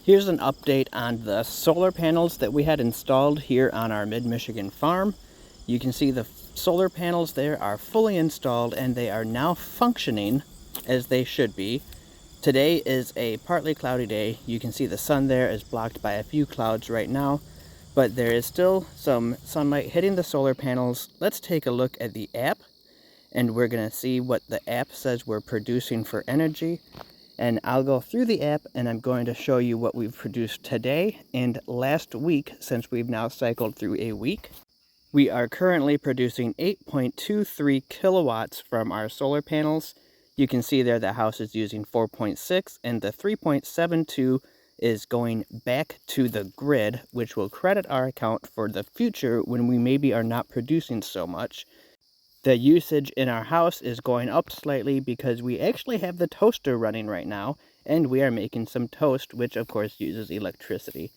Here's an update on the solar panels that we had installed here on our Mid-Michigan farm. You can see the solar panels there are fully installed and they are now functioning as they should be. Today is a partly cloudy day. You can see the sun there is blocked by a few clouds right now, but there is still some sunlight hitting the solar panels. Let's take a look at the app and we're going to see what the app says we're producing for energy. And I'll go through the app and I'm going to show you what we've produced today and last week, since we've now cycled through a week. We are currently producing 8.23 kilowatts from our solar panels. You can see there the house is using 4.6 and the 3.72 is going back to the grid, which will credit our account for the future when we maybe are not producing so much. The usage in our house is going up slightly because we actually have the toaster running right now, and we are making some toast, which of course uses electricity.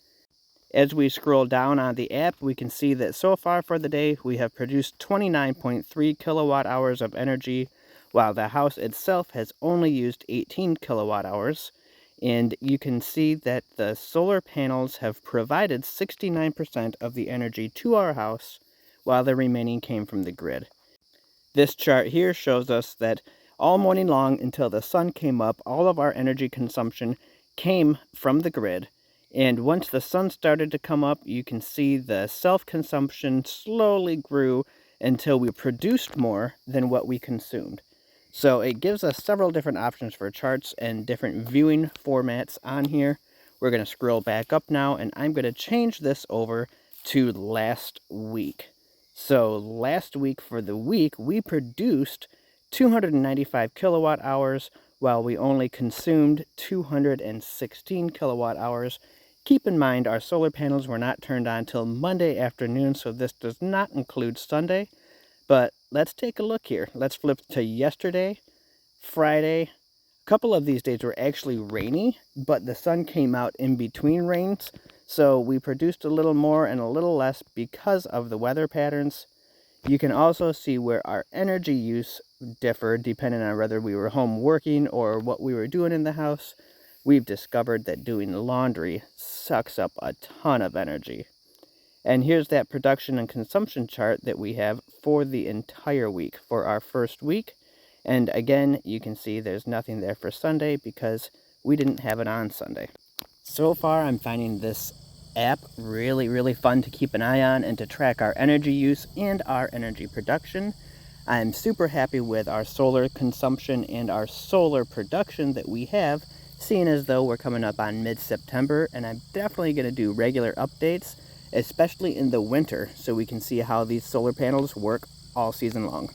As we scroll down on the app, we can see that so far for the day, we have produced 29.3 kilowatt hours of energy, while the house itself has only used 18 kilowatt hours. And you can see that the solar panels have provided 69% of the energy to our house, while the remaining came from the grid. This chart here shows us that all morning long until the sun came up, all of our energy consumption came from the grid. And once the sun started to come up, you can see the self-consumption slowly grew until we produced more than what we consumed. So it gives us several different options for charts and different viewing formats on here. We're going to scroll back up now, and I'm going to change this over to last week. So last week for the week, we produced 295 kilowatt hours while we only consumed 216 kilowatt hours. Keep in mind our solar panels were not turned on till Monday afternoon, so this does not include Sunday. But let's take a look here. Let's flip to yesterday, Friday. A couple of these days were actually rainy, but the sun came out in between rains. So we produced a little more and a little less because of the weather patterns. You can also see where our energy use differed depending on whether we were home working or what we were doing in the house. We've discovered that doing laundry sucks up a ton of energy. And here's that production and consumption chart that we have for the entire week, for our first week. And again, you can see there's nothing there for Sunday because we didn't have it on Sunday. So far, I'm finding this app really fun to keep an eye on and to track our energy use and our energy production. I'm super happy with our solar consumption and our solar production that we have, seeing as though we're coming up on mid-September, and I'm definitely going to do regular updates, especially in the winter, so we can see how these solar panels work all season long.